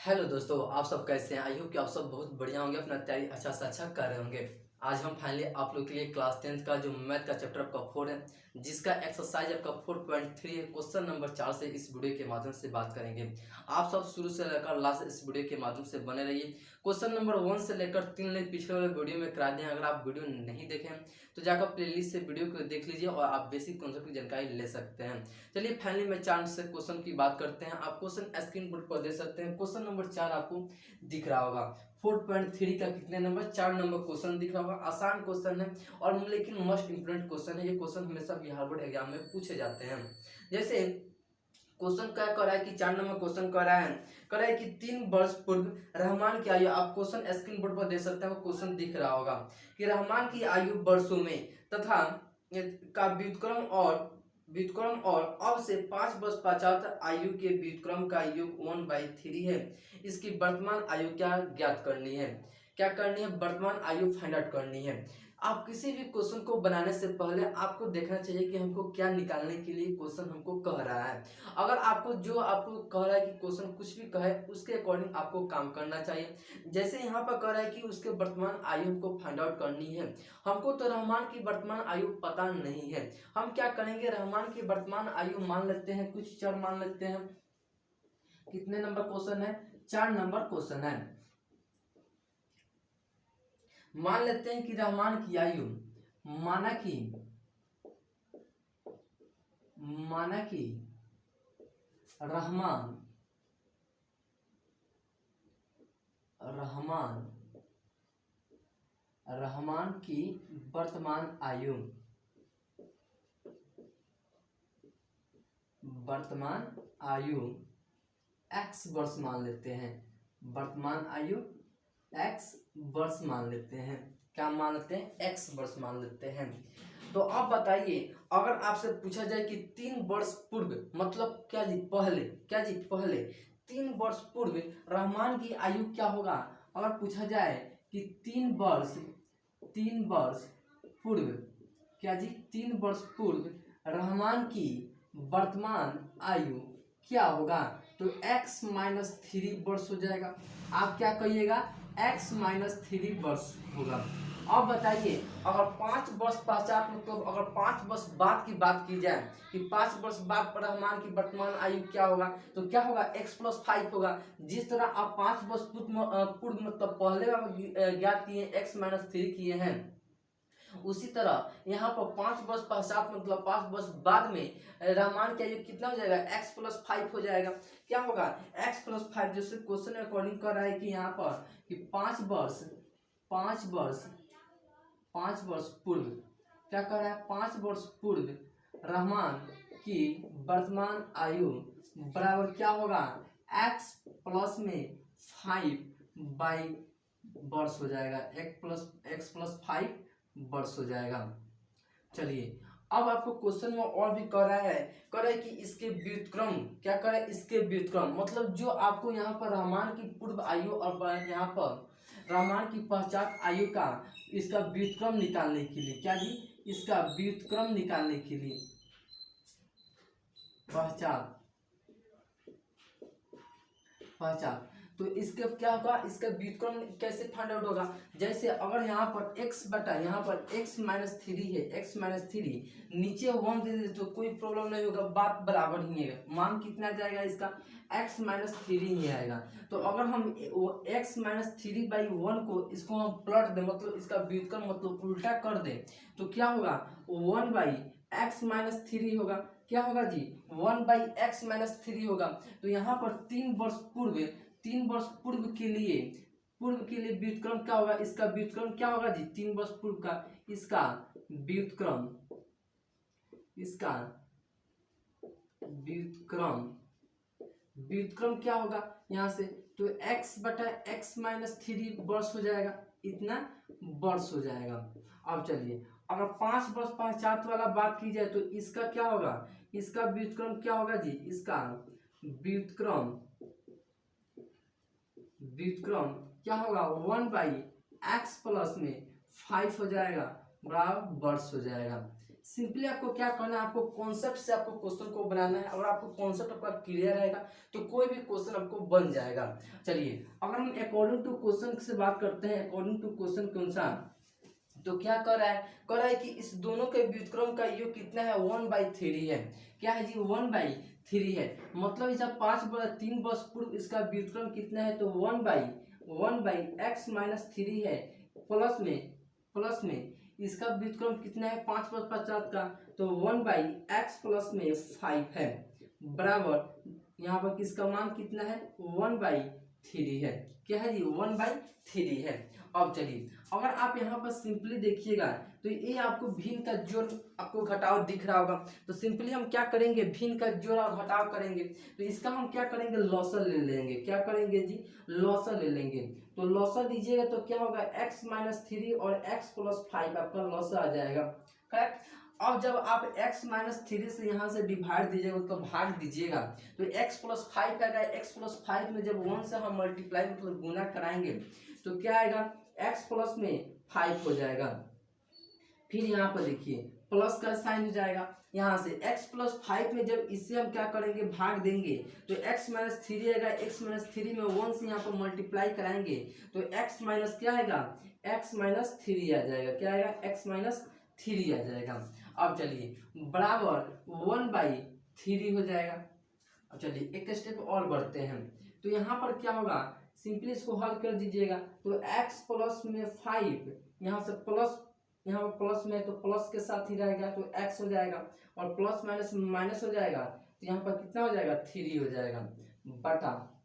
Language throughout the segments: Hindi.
हेलो दोस्तों, आप सब कैसे हैं? आई होप कि आप सब बहुत बढ़िया होंगे, अपना तैयारी अच्छा से अच्छा कर रहे होंगे। आज हम फाइनली आप लोग के लिए क्लास 10th का जो मैथ का चैप्टर आपका 4 है, जिसका एक्सरसाइज आपका 4.3 है, क्वेश्चन नंबर 4 से इस वीडियो के माध्यम से बात करेंगे। आप सब शुरू से लेकर लास्ट इस वीडियो के माध्यम से बने रहिए। क्वेश्चन नंबर 1 से लेकर 3 ले पिछले वाले वीडियो में करा दें। अगर आप वीडियो नहीं देखें तो जाकर प्लेलिस्ट से वीडियो को देख लीजिए और आप बेसिक कॉन्सेप्ट की जानकारी ले सकते हैं। चलिए फाइनली मैं 4 से क्वेश्चन की बात करते हैं। आप क्वेश्चन स्क्रीन बोर्ड पर देख सकते हैं। क्वेश्चन नंबर 4 आपको दिख रहा होगा। 4.3 का कितने नंबर 4 नंबर क्वेश्चन दिख रहा होगा। आसान क्वेश्चन है और लेकिन मोस्ट इंपोर्टेंट क्वेश्चन है। ये क्वेश्चन हमेशा बिहार बोर्ड एग्जाम में पूछे जाते हैं। जैसे क्वेश्चन क्या कर रहा है कि 4 नंबर क्वेश्चन कर रहा है कि 3 वर्ष पूर्व रहमान की आयु, आप क्वेश्चन स्क्रीन बोर्ड पर देख सकते हैं, क्वेश्चन दिख रहा होगा कि रहमान की आयु वर्षों में तथा का व्युत्क्रम और अब से 5 वर्ष पश्चात आयु के व्युत्क्रम का योग 1/3 है। इसकी वर्तमान आयु क्या ज्ञात करनी है? क्या करनी है? वर्तमान आयु फाइंड आउट करनी है। आप किसी भी क्वेश्चन को बनाने से पहले आपको देखना चाहिए कि हमको क्या निकालने के लिए क्वेश्चन हमको कह रहा है। अगर आपको कह रहा है कि क्वेश्चन कुछ भी कहे, उसके अकॉर्डिंग आपको काम करना चाहिए। जैसे यहाँ पर कह रहा है कि उसके वर्तमान आयु हमको फाइंड आउट करनी है। हमको तो रहमान की वर्तमान आयु पता नहीं है। हम क्या करेंगे, रहमान की वर्तमान आयु मान लेते हैं, कुछ चर मान लेते हैं। कितने नंबर क्वेश्चन है? 4 नंबर क्वेश्चन है। मान लेते हैं कि रहमान की आयु माना कि रहमान की वर्तमान आयु x वर्ष मान लेते हैं। वर्तमान आयु x वर्ष मान लेते हैं। क्या मान लेते हैं? x वर्ष मान लेते हैं। तो अब बताइए, अगर आपसे पूछा जाए कि 3 वर्ष पूर्व मतलब क्या जी? पहले 3 वर्ष पूर्व रहमान की आयु क्या होगा? अगर पूछा जाए कि 3 वर्ष पूर्व, क्या जी? 3 वर्ष पूर्व रहमान की वर्तमान आयु क्या होगा? तो x-3 वर्ष हो जाएगा। आप क्या कहिएगा? x-3 वर्ष होगा। अब बताइए, अगर 5 वर्ष पश्चात मतलब अगर 5 वर्ष बाद की बात की जाए कि 5 वर्ष बाद रहमान की वर्तमान आयु क्या होगा, तो क्या होगा? x+5 होगा। जिस तरह आप 5 वर्ष पूर्व मतलब पहले ज्ञात किए, x-3 किए हैं, उसी तरह यहाँ पर 5 वर्ष पश्चात मतलब 5 वर्ष बाद में रहमान की आयु कितना हो जाएगा? x+5 हो जाएगा। क्या होगा? x+5। जैसे क्वेश्चन अकॉर्डिंग कर रहा है कि यहाँ पर कि 5 वर्ष पूर्व, क्या कर रहा है? 5 वर्ष पूर्व रहमान की वर्तमान आयु बराबर क्या होगा? x+5 वर्ष हो जाएगा। x+5 वर्ष हो जाएगा। चलिए, अब आपको क्वेश्चन में और भी कर रहा है कि इसके व्युत्क्रम, क्या करे? इसके व्युत्क्रम मतलब जो आपको यहाँ पर रहमान की पूर्व आयु और यहाँ पर रहमान की पश्चात आयु का इसका व्युत्क्रम निकालने के लिए, क्या जी? इसका व्युत्क्रम निकालने के लिए पश्चात तो इसके क्या होगा? इसका व्युत्क्रम कैसे फाइंड आउट होगा? जैसे अगर यहाँ पर x-3 है, x-3 नीचे 1 दे दे तो कोई प्रॉब्लम नहीं होगा, बात बराबर ही है। मान कितना जाएगा इसका? x-3 ही आएगा। तो अगर हम x-3/1 को इसको हम पलट दें, मतलब इसका व्युत्क्रम मतलब उल्टा कर दें, तो क्या होगा? 1/x-3 होगा। क्या होगा जी? 1/x-3 होगा। तो यहाँ पर 3 वर्ष पूर्व के लिए व्युत्क्रम क्या होगा? इसका व्युत्क्रम क्या होगा जी? 3 वर्ष पूर्व का इसका व्युत्क्रम क्या होगा यहाँ से? तो x/x-3 वर्ष हो जाएगा। इतना वर्ष हो जाएगा। अब चलिए, अगर 5 वर्ष पश्चात वाला बात की जाए तो इसका क्या होगा? इसका व्युत्क्रम क्या होगा जी? इसका व्युत्क्रम क्या होगा? 1/x+5 हो जाएगा, बराबर वर्ष हो जाएगा। सिंपली आपको क्या करना है, आपको कॉन्सेप्ट से आपको क्वेश्चन को बनाना है। अगर आपको कॉन्सेप्ट आपका क्लियर रहेगा तो कोई भी क्वेश्चन आपको बन जाएगा। चलिए अगर हम अकॉर्डिंग टू क्वेश्चन से बात करते हैं, अकॉर्डिंग टू क्वेश्चन के अनुसार तो क्या कर रहा है, कर रहा है कि इस दोनों के व्युत्क्रम का योग कितना है, 1/3 है। क्या है जी, 1/3 है। मतलब इस 3 वर्ष पूर्व इसका व्युत्क्रम कितना है, तो 1/x-3 है। प्लस में इसका व्युत्क्रम कितना है, 5 + 50 का, तो 1/x प्लस में 5 है, बराबर यहाँ पर किसका मान कितना है, 1/3 है। क्या है जी, 1/3 है। अब चलिए अगर आप यहाँ पर सिंपली देखिएगा तो ये आपको भिन्न का जोड़ आपको घटाव दिख रहा होगा। तो सिंपली हम क्या करेंगे, भिन्न का जोड़ और घटाव करेंगे। तो इसका हम क्या करेंगे, लॉसर ले लेंगे। क्या करेंगे जी, लॉसर ले लेंगे। तो लॉसर लीजिएगा तो क्या होगा, x-3 और x + 5 आपका लॉसर आ जाएगा, करेक्ट। अब जब आप x-3 से यहाँ से डिवाइड दीजिएगा, उसको भाग दीजिएगा, तो x + 5 का आएगा। x + 5 में जब 1 से हम मल्टीप्लाई मतलब गुना कराएंगे तो क्या आएगा, x प्लस में 5 हो जाएगा। फिर यहाँ पर देखिए प्लस का साइन हो जाएगा यहाँ से। x + 5 में जब इससे हम क्या करेंगे, भाग देंगे, तो x-3 आएगा। x-3 में 1 से यहाँ पर मल्टीप्लाई कराएंगे तो x माइनस क्या आएगा, x-3 आ जाएगा। क्या आएगा, x-3 आ जाएगा। अब चलिए बराबर 1/3 हो जाएगा। अब चलिए एक स्टेप और बढ़ते हैं। तो यहाँ पर क्या होगा, सिंपली इसको हल कर दीजिएगा। तो x प्लस में 5, यहाँ से प्लस, यहाँ पर प्लस में तो प्लस के साथ ही रहेगा तो x हो जाएगा, और प्लस माइनस माइनस हो जाएगा तो यहाँ पर कितना हो जाएगा, 3 हो जाएगा, बटा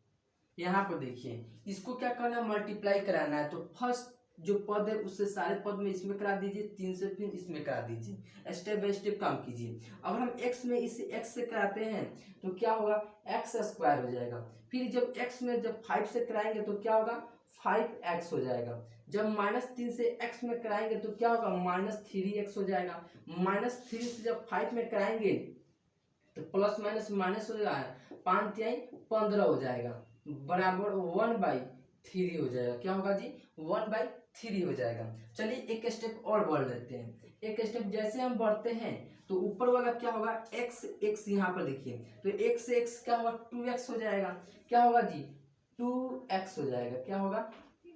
यहाँ पर देखिए इसको क्या करना है, मल्टीप्लाई कराना है। तो फर्स्ट जो पद है उससे सारे पद में इसमें करा दीजिए, 3 से फिर इसमें करा दीजिए, स्टेप बाय स्टेप काम कीजिए। अगर हम x में इसे x से कराते हैं तो क्या होगा, x² हो जाएगा। फिर जब x में जब 5 से कराएंगे तो क्या होगा, 5x हो जाएगा। जब -3 से x में कराएंगे तो क्या होगा, -3x हो जाएगा। -3 से जब 5 में कराएंगे तो प्लस माइनस माइनस हो जाएगा, 5 × 15 हो जाएगा, बराबर 1/3 हो जाएगा। क्या होगा जी, 1/3 हो जाएगा। चलिए एक स्टेप और बढ़ लेते हैं। एक स्टेप जैसे हम बढ़ते हैं तो ऊपर वाला क्या होगा, x यहाँ पर देखिए, तो x से x क्या होगा, 2x हो जाएगा। क्या होगा जी, 2x हो जाएगा। क्या होगा,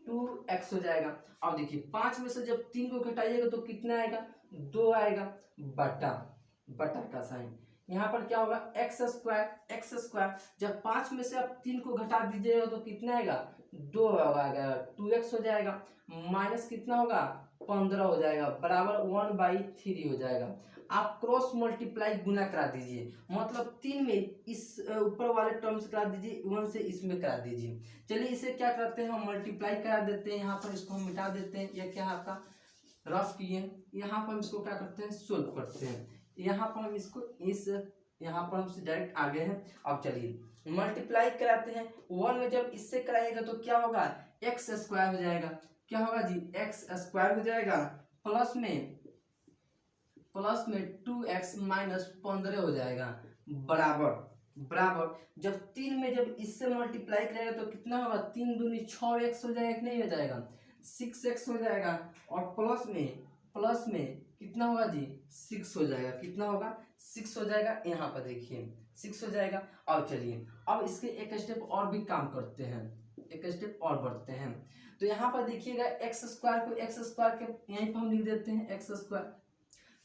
2x हो जाएगा। अब देखिए 5 में से जब 3 को घटाइएगा तो कितना आएगा, 2 आएगा, बटा का साइन। यहाँ पर क्या होगा, x² जब 5 में से आप 3 को घटा दीजिएगा तो कितना आएगा, 2 आएगा, 2x हो जाएगा। माइनस कितना होगा, 15 हो जाएगा, बराबर 1/3 हो जाएगा। आप क्रॉस मल्टीप्लाई गुना करा दीजिए, मतलब 3 में इस ऊपर वाले टर्म से करा दीजिए, 1 से इसमें करा दीजिए। चलिए इसे क्या करते हैं, हम मल्टीप्लाई करा देते हैं। यहाँ पर इसको हम मिटा देते हैं। यह क्या है आपका रफ किए, यहाँ पर हम इसको क्या करते हैं, सोल्व करते हैं। यहाँ पर हम इसको यहाँ पर हम डायरेक्ट आगे हैं। अब चलिए मल्टीप्लाई कराते हैं। 1 में जब इससे कराइएगा तो क्या होगा, x² हो जाएगा। क्या होगा जी, x² हो जाएगा, प्लस में 2x - 15 हो जाएगा, बराबर जब 3 में जब इससे मल्टीप्लाई करेगा तो कितना होगा, 3 दूनी 6x हो जाएगा कि नहीं हो जाएगा, 6x हो जाएगा। और प्लस में कितना होगा जी, 6 हो जाएगा। कितना होगा, 6 हो जाएगा। यहाँ पर देखिए 6 हो जाएगा। अब चलिए अब इसके एक स्टेप और भी काम करते हैं, एक स्टेप और बढ़ते हैं। तो यहाँ पर देखिएगा x² को x² के यहीं पर हम लिख देते हैं, x²।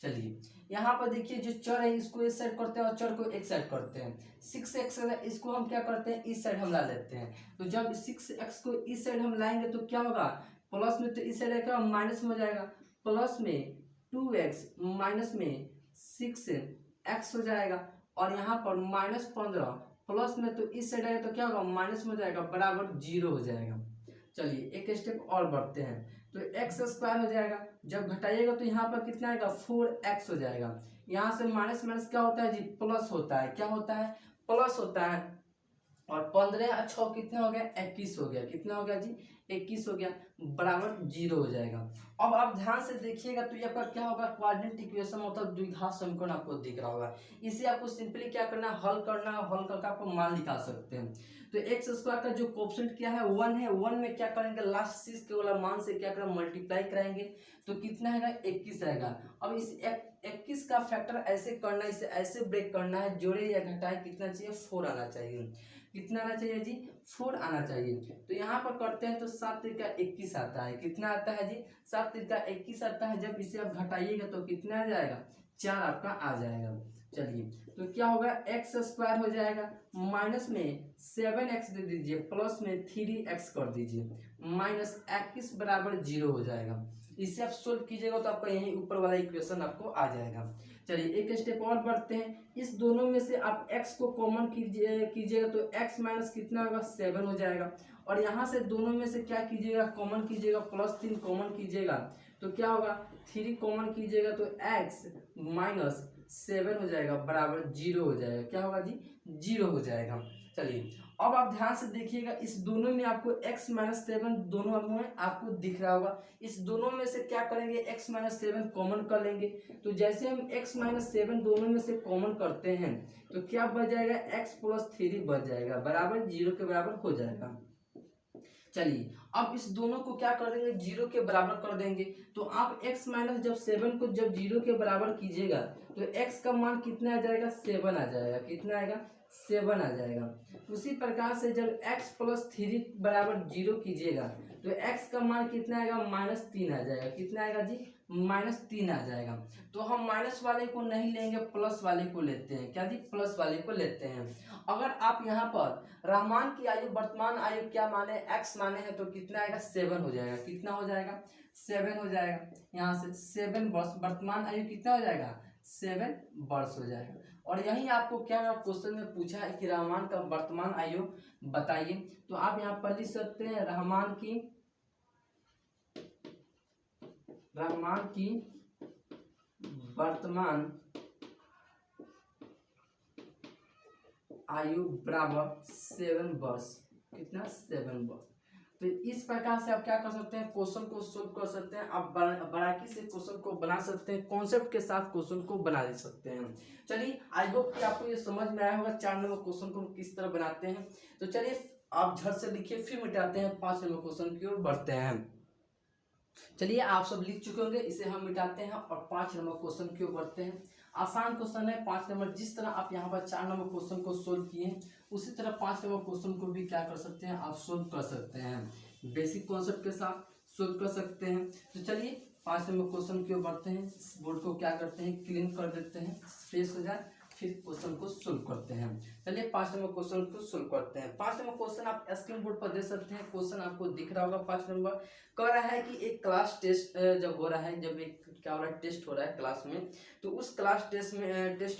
चलिए यहाँ पर देखिए जो चर है इसको इस साइड करते हैं और चर को एक साइड करते हैं। 6x इसको हम क्या करते हैं, इस साइड हम ला लेते हैं। तो जब 6x को इस साइड हम लाएंगे तो क्या होगा, प्लस में तो इस साइड आएगा माइनस में हो जाएगा, प्लस में 2x माइनस में 6x हो जाएगा। और यहाँ पर -15 प्लस में तो इस साइड आएगा तो क्या होगा, माइनस में हो जाएगा, बराबर 0 हो जाएगा। चलिए एक स्टेप और बढ़ते हैं। तो x² हो जाएगा, जब घटाइएगा तो यहाँ पर कितना आएगा, 4x हो जाएगा। यहाँ से माइनस माइनस क्या होता है जी, प्लस होता है। क्या होता है, प्लस होता है। और 15 और 6 कितना हो गया, 21 हो गया। कितना हो गया जी, 21 हो गया, बराबर 0 हो जाएगा। अब आप ध्यान से देखिएगा तो ये आपका क्या होगा, क्वाड्रेटिक इक्वेशन मतलब द्विघात समीकरण आपको दिख रहा होगा। इसे आपको सिंपली क्या करना है, हल करना है, हल करके आपको मान निकाल सकते हैं। तो एक्स स्क्वायर का जो कोफिशिएंट क्या है, 1 है। 1 में क्या करेंगे, लास्ट 6 के वाला मान से क्या करें, मल्टीप्लाई कराएंगे तो कितना है, 21 रहेगा। अब इस 21 का फैक्टर ऐसे करना है, इसे ऐसे ब्रेक करना है, जोड़े या घटाए कितना चाहिए, 4 आना चाहिए। कितना आना चाहिए जी, 4 आना चाहिए। तो यहाँ पर करते हैं तो 7 तिरका 21 आता है। कितना आता है जी, 7 तिरका 21 आता है। जब इसे आप घटाइएगा तो कितना आ जाएगा, 4 आपका आ जाएगा। चलिए तो क्या होगा, एक्स स्क्वायर हो जाएगा, माइनस में 7x दे दीजिए, प्लस में 3x कर दीजिए, माइनस 21 बराबर 0 हो जाएगा। इसे आप सोल्व कीजिएगा तो आपका यही ऊपर वाला इक्वेशन आपको आ जाएगा। चलिए एक स्टेप और बढ़ते हैं। इस दोनों में से आप x को कॉमन कीजिएगा तो x माइनस कितना होगा, 7 हो जाएगा। और यहाँ से दोनों में से क्या कीजिएगा, कॉमन कीजिएगा, प्लस 3 कॉमन कीजिएगा तो क्या होगा, 3 कॉमन कीजिएगा तो x माइनस 7 हो जाएगा, बराबर 0 हो जाएगा। क्या होगा जी, 0 हो जाएगा। चलिए अब आप ध्यान से देखिएगा, इस दोनों में आपको x माइनस 7 दोनों में आपको दिख रहा होगा। इस दोनों में से क्या करेंगे, x माइनस 7 कॉमन कर लेंगे। तो जैसे हम x माइनस 7 दोनों में से कॉमन करते हैं तो क्या बच जाएगा, x प्लस 3 बच जाएगा, बराबर 0 के बराबर हो जाएगा। चलिए अब इस दोनों को क्या कर देंगे, 0 के बराबर कर देंगे। तो आप x माइनस जब 7 को जब 0 के बराबर कीजिएगा तो x का मान कितना आ जाएगा, 7 आ जाएगा। कितना आएगा, 7 आ जाएगा। उसी प्रकार से जब x प्लस 3 बराबर 0 कीजिएगा तो x का मान कितना आएगा, -3 आ जाएगा। कितना आएगा जी, -3 आ जाएगा। तो हम माइनस वाले को नहीं लेंगे, प्लस वाले को लेते हैं। क्या जी, प्लस वाले को लेते हैं। अगर आप यहाँ पर रहमान की आयु, वर्तमान आयु क्या माने, x माने हैं तो कितना आएगा, 7 हो जाएगा। कितना हो जाएगा, 7 हो जाएगा। यहाँ से 7 वर्ष, वर्तमान आयु कितना हो जाएगा, 7 वर्ष हो जाएगा। और यही आपको क्या क्वेश्चन में पूछा है कि रहमान का वर्तमान आयु बताइए। तो आप यहाँ पर लिख सकते हैं, रहमान की वर्तमान आयु बराबर 7 वर्ष। कितना, 7 वर्ष। तो इस प्रकार से आप क्या कर सकते हैं, क्वेश्चन को सोल्व कर सकते हैं। आप बारीकी से क्वेश्चन को बना सकते हैं, कॉन्सेप्ट के साथ क्वेश्चन को बना ले सकते हैं। चलिए आई होप कि आपको ये समझ में आया होगा 4 नंबर क्वेश्चन को किस तरह बनाते हैं। तो चलिए आप झट से लिखिए, फिर मिटाते हैं, 5 नंबर क्वेश्चन की ओर बढ़ते हैं। चलिए आप सब लिख चुके होंगे, इसे हम मिटाते हैं और 5 नंबर क्वेश्चन की ओर बढ़ते हैं। आसान क्वेश्चन है 5 नंबर। जिस तरह आप यहाँ पर 4 नंबर क्वेश्चन को सोल्व किए हैं उसी तरह 5 नंबर क्वेश्चन को भी क्या कर सकते हैं, आप सोल्व कर सकते हैं। बेसिक कॉन्सेप्ट के साथ सोल्व कर सकते हैं। तो चलिए 5 नंबर क्वेश्चन की ओर बढ़ते हैं। इस बोर्ड को क्या करते हैं, क्लीन कर देते हैं, फ्रेश हो जाए, फिर क्वेश्चन को सोल्व करते हैं। चलिए 5 नंबर क्वेश्चन को सोल्व करते हैं। 5 नंबर क्वेश्चन आप स्क्रीन बोर्ड पर देख सकते हैं। क्वेश्चन आपको दिख रहा होगा। 5 नंबर कह रहा है कि एक क्लास टेस्ट जब हो रहा है, जब एक क्या हो रहा है, टेस्ट हो रहा है क्लास में, तो उस क्लास टेस्ट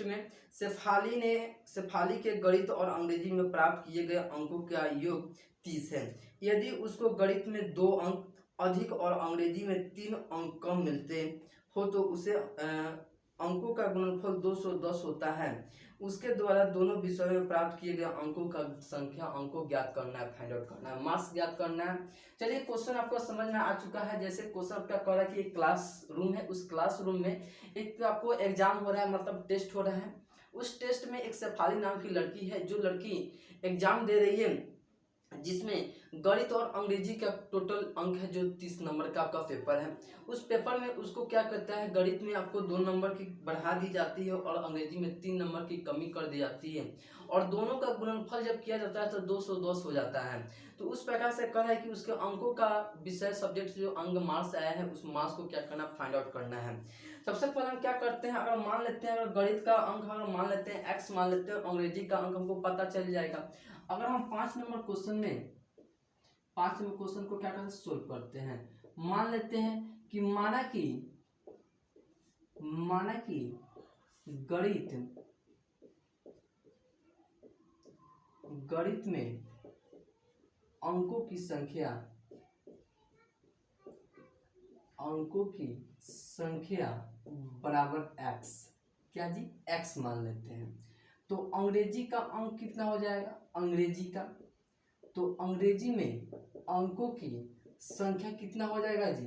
में शेफाली के गणित और अंग्रेजी में प्राप्त किए गए अंकों का योग 30 है। यदि उसको गणित में 2 अंक अधिक और अंग्रेजी में 3 अंक कम मिलते हो तो उसे अंकों का गुणनफल 210 होता है। उसके द्वारा दोनों विषयों में प्राप्त किए गए अंकों का संख्या, अंकों ज्ञात करना है, फाइंड आउट करना है, मार्क्स ज्ञात करना है। चलिए क्वेश्चन आपको समझ में आ चुका है। जैसे क्वेश्चन आपका कह रहा है कि एक क्लास रूम है, उस क्लास रूम में एक आपको एग्जाम हो रहा है, मतलब टेस्ट हो रहा है। उस टेस्ट में एक शेफाली नाम की लड़की है, जो लड़की एग्जाम दे रही है, जिसमें गणित और अंग्रेजी का टोटल अंक है जो 30 नंबर का आपका पेपर है। उस पेपर में उसको क्या करता है, गणित में आपको 2 नंबर की बढ़ा दी जाती है और अंग्रेजी में 3 नंबर की कमी कर दी जाती है, और दोनों का गुणनफल जब किया जाता है तो 210 हो जाता है। तो उस प्रकार से कह रहा है कि उसके अंकों का विषय सब्जेक्ट जो अंक मार्क्स आया है, उस मार्क्स को क्या करना, फाइंड आउट करना है। सबसे पहले हम क्या करते हैं, अगर मान लेते हैं, अगर गणित का अंक अगर मान लेते हैं x मान लेते हैं, अंग्रेजी का अंक हमको पता चल जाएगा। अगर हम 5 नंबर क्वेश्चन को क्या करते हैं, सोल्व करते हैं। मान लेते हैं कि माना कि गणित में अंकों की संख्या बराबर x। क्या जी, x मान लेते हैं। तो अंग्रेजी का अंक कितना हो जाएगा, अंग्रेजी का, तो अंग्रेजी में अंकों की संख्या कितना हो जाएगा जी,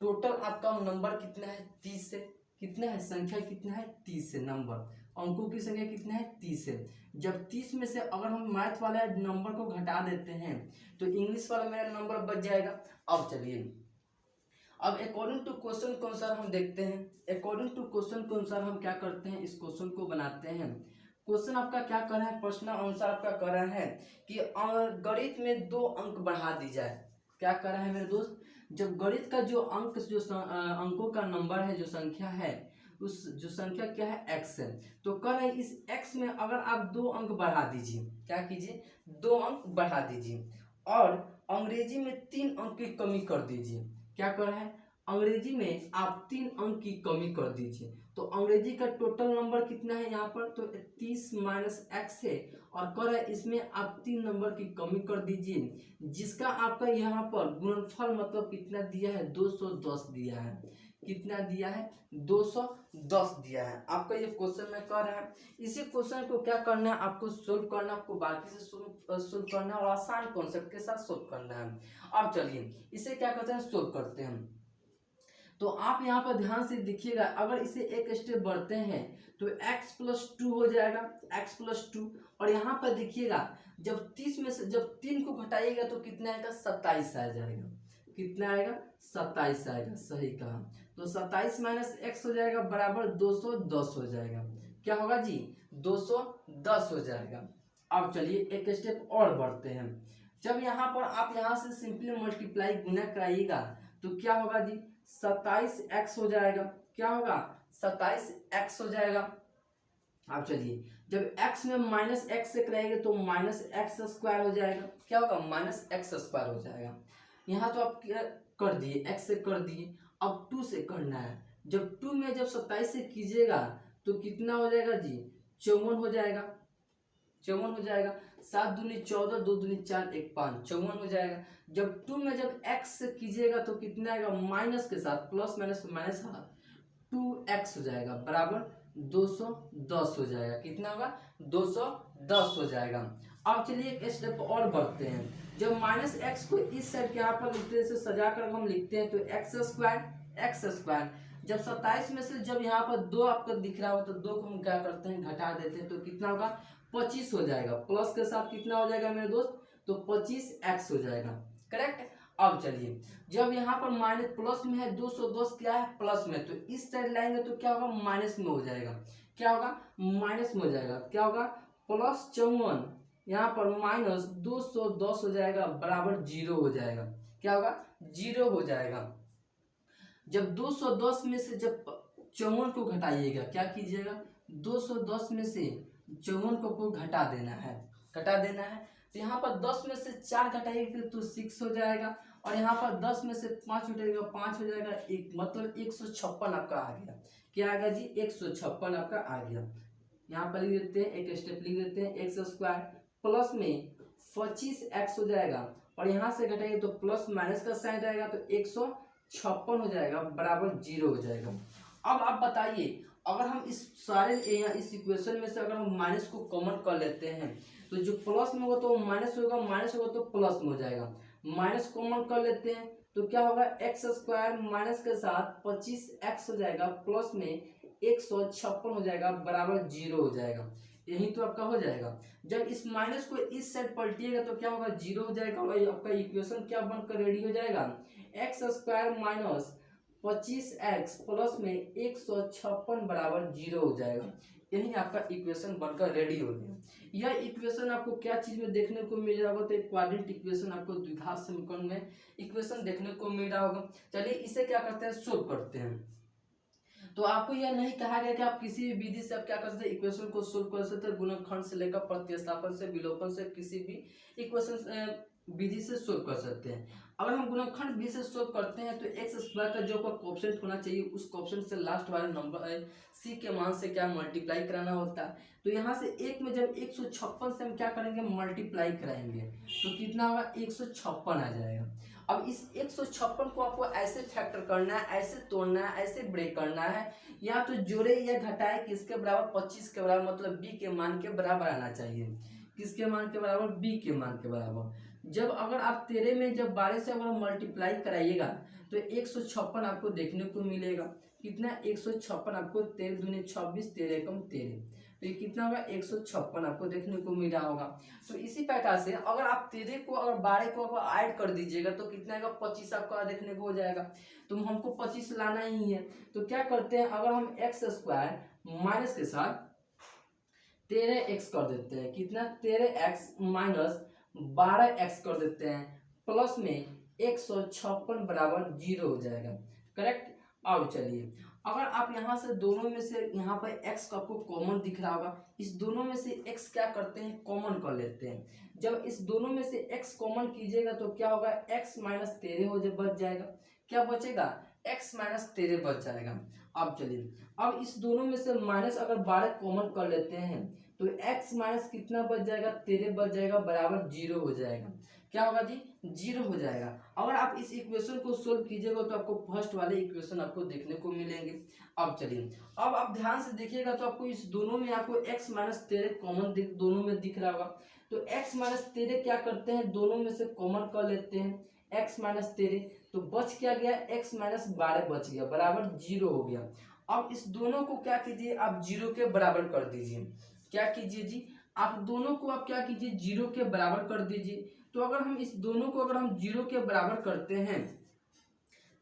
टोटल आपका नंबर कितना है 30 से, कितना है संख्या कितना है 30 से, नंबर अंकों की संख्या कितना है 30 से। जब 30 में से अगर हम मैथ वाले नंबर को घटा देते हैं तो इंग्लिश वाला मेरा नंबर बच जाएगा। अब चलिए, अब अकॉर्डिंग टू क्वेश्चन के अनुसार हम देखते हैं, अकॉर्डिंग टू क्वेश्चन के अनुसार हम क्या करते हैं, इस क्वेश्चन को बनाते हैं। क्वेश्चन आपका क्या कर रहा है, प्रश्न अनुसार आपका कर रहा है कि गणित में 2 अंक बढ़ा दी जाए। क्या कर रहा है मेरे दोस्त, जब गणित का जो अंक जो अंकों का नंबर है, जो संख्या है, उस जो संख्या क्या है x है, तो कर रहे हैं इस x में अगर आप 2 अंक बढ़ा दीजिए, क्या कीजिए 2 अंक बढ़ा दीजिए, और अंग्रेजी में 3 अंक की कमी कर दीजिए। क्या कर रहा है, अंग्रेजी में आप 3 अंक की कमी कर दीजिए। तो अंग्रेजी का टोटल नंबर कितना है यहाँ पर, तो 30 माइनस एक्स है, और कर है इसमें आप 3 नंबर की कमी कर दीजिए, जिसका आपका यहाँ पर गुणनफल मतलब कितना दिया है, 210 दिया है। कितना दिया है, 210 दिया है। आपका ये क्वेश्चन में कर रहा है, इसी क्वेश्चन को क्या करना है, आपको सोल्व करना, आपको बाकी से सोल्व करना है, और आसान कॉन्सेप्ट के साथ सोल्व करना है। अब चलिए इसे क्या करते हैं, सोल्व करते हैं। तो आप यहाँ पर ध्यान से देखिएगा, अगर इसे एक स्टेप बढ़ते हैं तो x प्लस 2 हो जाएगा, x प्लस 2, और यहाँ पर देखिएगा जब 30 में से जब 3 को घटाइएगा तो कितना आएगा, 27 आ जाएगा। कितना आएगा, 27 आएगा, सही कहा। तो 27 माइनस एक्स हो जाएगा बराबर 210 हो जाएगा। क्या होगा जी, 210 हो जाएगा। अब चलिए एक स्टेप और बढ़ते हैं। जब यहाँ पर आप यहाँ से सिंपली मल्टीप्लाई गुना कराइएगा तो क्या होगा जी, 27x हो जाएगा। क्या होगा, 27x हो जाएगा। अब चलिए जब x में माइनस एक्स से कराएंगे तो माइनस एक्स स्क्वायर हो जाएगा। क्या होगा, माइनस एक्स स्क्वायर हो जाएगा। यहाँ तो आप कर दिए, x से कर दिए, अब 2 से करना है। जब 2 में जब 27 से कीजिएगा तो कितना हो जाएगा जी, 54 हो जाएगा, 54 हो जाएगा। 7 दूनी 14, 2 दूनी 4, 1 5, 54 हो जाएगा। जब 2 में जब x से कीजिएगा तो कितना आएगा, माइनस के साथ, प्लस माइनस माइनस 2x हो जाएगा बराबर 210 हो जाएगा। कितना होगा, 210 हो जाएगा। अब चलिए एक स्टेप और बढ़ते हैं। जब माइनस एक्स को इस साइड के यहाँ पर लिखते हैं, सजा कर हम लिखते हैं तो एक्स स्क्वायर। जब 27 में से जब यहाँ पर 2 आपको दिख रहा हो तो 2 को हम क्या करते हैं, घटा देते हैं, तो कितना होगा, 25 हो जाएगा। प्लस के साथ कितना हो जाएगा मेरे दोस्त, तो 25x हो जाएगा। करेक्ट। अब चलिए जब यहाँ पर माइनस प्लस में है, 210 क्या है, प्लस में, तो इस साइड लाएंगे तो क्या होगा, माइनस में हो जाएगा। क्या होगा, माइनस में हो जाएगा। क्या होगा, प्लस 54, यहाँ पर माइनस 210 हो जाएगा बराबर 0 हो जाएगा। क्या होगा, 0 हो जाएगा। जब 210 में से जब 54 को घटाइएगा, क्या कीजिएगा, 210 में से 54 को घटा देना है, तो यहाँ पर 10 में से 4 घटाइएगा तो 6 हो जाएगा, और यहाँ पर 10 में से 5 घटाइएगा 5 हो जाएगा, एक मतलब 156 आपका आ गया। क्या आ गया जी, 156 आपका आ गया। यहाँ पर लिख देते हैं, एक स्टेप लिख देते हैं, एक्स स्क्वायर प्लस में 25x हो जाएगा, और यहाँ से घटाइए तो प्लस माइनस का साइन रहेगा, तो 156 हो जाएगा बराबर 0 हो जाएगा। अब आप बताइए, अगर हम इस सारे इस इक्वेशन में से अगर हम माइनस को कॉमन कर लेते हैं तो जो प्लस में होगा तो माइनस होगा, माइनस होगा तो प्लस में हो जाएगा। माइनस कॉमन कर लेते हैं तो क्या होगा, एक्स स्क्वायर माइनस के साथ 25x हो जाएगा, प्लस में 156 हो जाएगा बराबर 0 हो जाएगा। यही तो आपका हो जाएगा। जब इस माइनस को इस साइड पलटिएगा तो क्या होगा, 0 हो जाएगा, और आपका इक्वेशन क्या बनकर रेडी हो जाएगा, x square minus 25x plus में 156 बराबर 0 हो जाएगा। यही आपका इक्वेशन बनकर रेडी हो गया। यह इक्वेशन आपको क्या चीज में देखने को मिल रहा होगा, तो क्वाड्रेंट इक्वेशन आपको द्विघात समीकरण में इक्वेशन देखने को मिल रहा होगा। चलिए इसे क्या करते हैं, सोल्व करते हैं। तो आपको यह नहीं कहा गया कि आप किसी भी विधि से आप क्या कर सकते हैं, इक्वेशन को सोल्व कर सकते हैं, गुणनखंड से लेकर प्रतिस्थापन से, विलोपन से, किसी भी इक्वेशन विधि से सोल्व कर सकते हैं। अगर हम गुणनखंड विधि से सोल्व करते हैं तो एक्स स्क्वायर का जो कोएफिशिएंट होना चाहिए उस कोएफिशिएंट से लास्ट वाले नंबर सी के मान से क्या मल्टीप्लाई कराना होता है। तो यहाँ से एक में जब 156 से हम क्या करेंगे मल्टीप्लाई कराएंगे तो कितना होगा 156 आ जाएगा। अब इस 156 को आपको ऐसे फैक्टर करना है, ऐसे तोड़ना है, ऐसे ब्रेक करना है, या तो जोड़े या घटाए किसके बराबर 25 के बराबर, मतलब बी के मान के बराबर आना चाहिए। किसके मान के बराबर? बी के मान के बराबर। जब अगर आप 13 में जब 12 से अगर मल्टीप्लाई कराइएगा तो 156 आपको देखने को मिलेगा। कितना? 156 आपको 13 दूनी 26, 13 एकम 13, तो ये कितना होगा 156 आपको देखने को मिल रहा होगा। तो इसी प्रकार से अगर आप 13 को और 12 को अगर ऐड कर दीजिएगा तो कितना आएगा 25 आपका देखने को हो जाएगा। तो हमको 25 लाना ही है। तो क्या करते हैं, अगर हम एक्स स्क्वायर माइनस के साथ 13x कर देते हैं, कितना 13x माइनस 12x कर देते हैं, प्लस में 156 बराबर 0 हो जाएगा। करेक्ट। अब चलिए अगर आप यहाँ से दोनों में से यहाँ पर x का आपको कॉमन दिख रहा होगा, इस दोनों में से x क्या करते हैं कॉमन कर लेते हैं। जब इस दोनों में से x कॉमन कीजिएगा तो क्या होगा x माइनस 13 हो बच जाएगा। क्या बचेगा? x माइनस 13 बच जाएगा। अब चलिए अब इस दोनों में से माइनस अगर 12 कॉमन कर लेते हैं तो x माइनस कितना बच जाएगा 13 बच जाएगा, बराबर 0 हो जाएगा। क्या होगा जी? 0 हो जाएगा। अगर आप इस इक्वेशन को सोल्व कीजिएगा तो आपको फर्स्ट वाले इक्वेशन आपको देखने को मिलेंगे। अब चलिए अब आप ध्यान से देखिएगा तो आपको इस दोनों में आपको x माइनस 13 कॉमन दोनों में दिख रहा होगा। तो x माइनस 13 क्या करते हैं दोनों में से कॉमन कर लेते हैं, x माइनस 13, तो बच क्या गया x माइनस 12 बच गया, बराबर 0 हो गया। अब इस दोनों को क्या कीजिए आप 0 के बराबर कर दीजिए। क्या कीजिए जी? आप दोनों को आप क्या कीजिए 0 के बराबर कर दीजिए। तो अगर हम इस दोनों को अगर हम 0 के बराबर करते हैं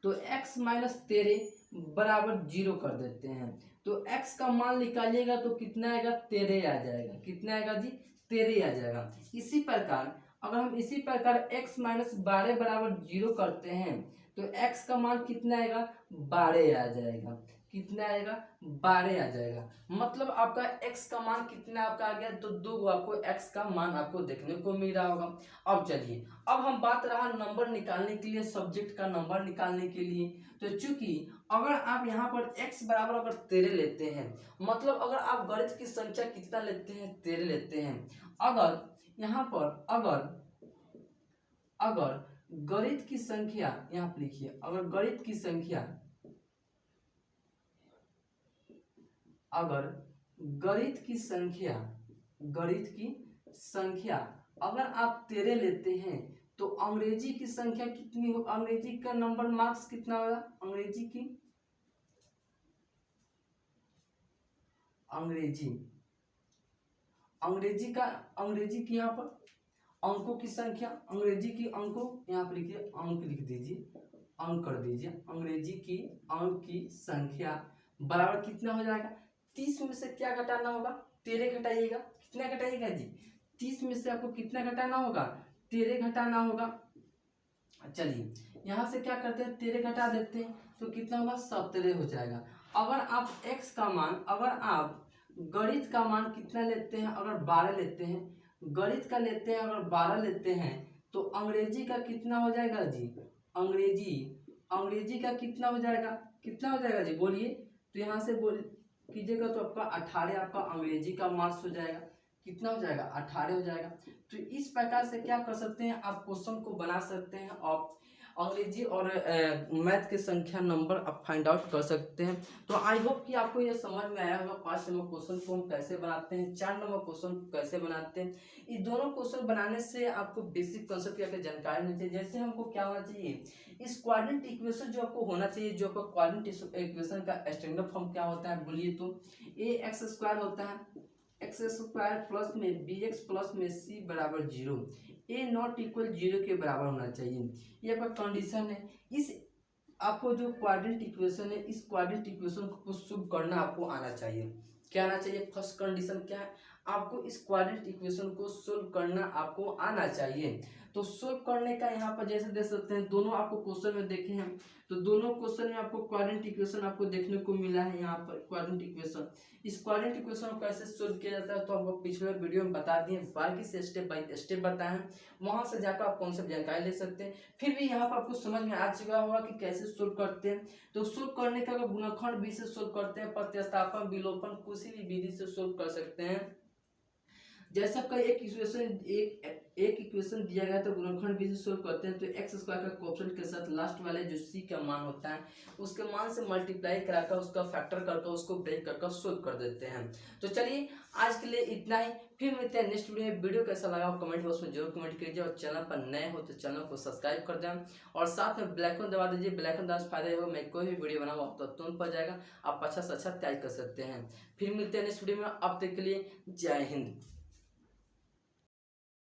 तो x माइनस 13 बराबर 0 कर देते हैं, तो x का मान निकालिएगा तो कितना आएगा 13 आ जाएगा। कितना आएगा जी? 13 आ जाएगा। इसी प्रकार अगर हम इसी प्रकार x माइनस 12 बराबर 0 करते हैं तो x का मान कितना आएगा 12 आ जाएगा। कितना आएगा 12 आ जाएगा। मतलब आपका x का मान कितना आपका आ गया, तो दो आपको x का मान आपको देखने को मिल रहा होगा। अब चलिए अब हम बात रहा नंबर निकालने के लिए, सब्जेक्ट का नंबर निकालने के लिए। तो चूंकि अगर आप यहाँ पर x बराबर अगर 13 लेते हैं, मतलब अगर आप गणित की संख्या कितना लेते हैं 13 लेते हैं, अगर यहाँ पर अगर गणित की संख्या यहाँ पर लिखिए, अगर गणित की संख्या अगर गणित की संख्या अगर आप 13 लेते हैं तो अंग्रेजी की संख्या कितनी हो, अंग्रेजी का नंबर मार्क्स कितना होगा, अंग्रेजी की यहाँ पर अंकों की संख्या, अंग्रेजी की अंकों यहाँ पर लिखिए, अंक लिख दीजिए, अंक कर दीजिए, अंग्रेजी की अंक की संख्या बराबर कितना हो जाएगा 30 में से क्या घटाना होगा 13 घटाइएगा। कितना घटाइएगा जी? 30 में से आपको कितना घटाना होगा 13 घटाना होगा। चलिए यहाँ से क्या करते हैं 13 घटा देते हैं तो कितना होगा 17 हो जाएगा। अगर आप x का मान, अगर आप गणित का मान कितना लेते हैं, अगर 12 लेते हैं, गणित का लेते हैं अगर 12 लेते हैं तो अंग्रेजी का कितना हो जाएगा जी? अंग्रेजी का कितना हो जाएगा, कितना हो जाएगा जी बोलिए। तो यहाँ से बोल कीजिएगा तो आपका 18 आपका अंग्रेजी का मार्क्स हो जाएगा। कितना हो जाएगा 18 हो जाएगा। तो इस प्रकार से क्या कर सकते हैं आप क्वेश्चन को बना सकते हैं, आप अंग्रेजी और मैथ के संख्या नंबर आप फाइंड आउट कर सकते हैं। तो आई होप कि आपको ये समझ में आया होगा 5 नंबर क्वेश्चन को हम कैसे बनाते हैं, 4 नंबर क्वेश्चन कैसे बनाते हैं। ये दोनों क्वेश्चन बनाने से आपको बेसिक कंसेप्ट की जानकारी होनी चाहिए। जैसे हमको क्या होना चाहिए, इस क्वाड्रेंट इक्वेशन जो आपको होना चाहिए, जो आपका क्वाड्रेंट इक्वेशन का स्टैंडर्ड फॉर्म क्या होता है बोलिए, तो ए एक्स स्क्वायर होता है, एक्स स्क्वायर प्लस में बी एक्स प्लस में सी बराबर 0, ए नॉट इक्वल 0 के बराबर होना चाहिए। ये आपका कंडीशन है। इस आपको जो क्वाड्रेंट इक्वेशन है, इस क्वाड्रेंट इक्वेशन को सॉल्व करना आपको आना चाहिए। क्या आना चाहिए? फर्स्ट कंडीशन क्या है, आपको इस क्वाड्रेंट इक्वेशन को सॉल्व करना आपको आना चाहिए। तो सोल्व करने का यहाँ पर जैसे देख सकते हैं, दोनों आपको क्वेश्चन में देखे हैं, तो दोनों क्वेश्चन में आपको क्वाड्रेंट इक्वेशन आपको देखने को मिला है। यहाँ पर क्वाड्रेंट इक्वेशन, इस क्वाड्रेंट इक्वेशन को कैसे सोल्व किया जाता है तो हमको पिछले वीडियो में बता दिए, बाकी से स्टेप बाय स्टेप बताए हैं, वहां से जाकर आप कौन सी जानकारी ले सकते हैं। फिर भी यहाँ पर आपको समझ में आ चुका होगा कि कैसे सोल्व करते हैं। तो सोल्व करने का अगर गुणनखंड विधि से सोल्व करते हैं, प्रतिस्थापन विलोपन किसी भी विधि से सोल्व कर सकते हैं। जैसा कोई एक इक्वेशन दिया गया तो गुणनखंड विधि से सोल्व करते हैं, तो एक्स स्क्वायर का कोएफिशिएंट के साथ लास्ट वाले जो सी का मान होता है उसके मान से मल्टीप्लाई कराकर उसका फैक्टर करके उसको ब्रेक करके सोल्व कर देते हैं। तो चलिए आज के लिए इतना ही, फिर मिलते हैं नेक्स्ट वीडियो में। वीडियो कैसा लगा आप कमेंट बॉक्स में जरूर कमेंट कीजिए, और चैनल पर नए हो तो चैनल को सब्सक्राइब कर दें और साथ में बेल आइकन दबा दीजिए। बेल आइकन दबाने से फायदा होगा, मैं कोई भी वीडियो बनाऊँ तो तुरंत पड़ जाएगा, आप अच्छा से अच्छा तैयारी कर सकते हैं। फिर मिलते हैं नेक्स्ट वीडियो में, अब तक के लिए जय हिंद।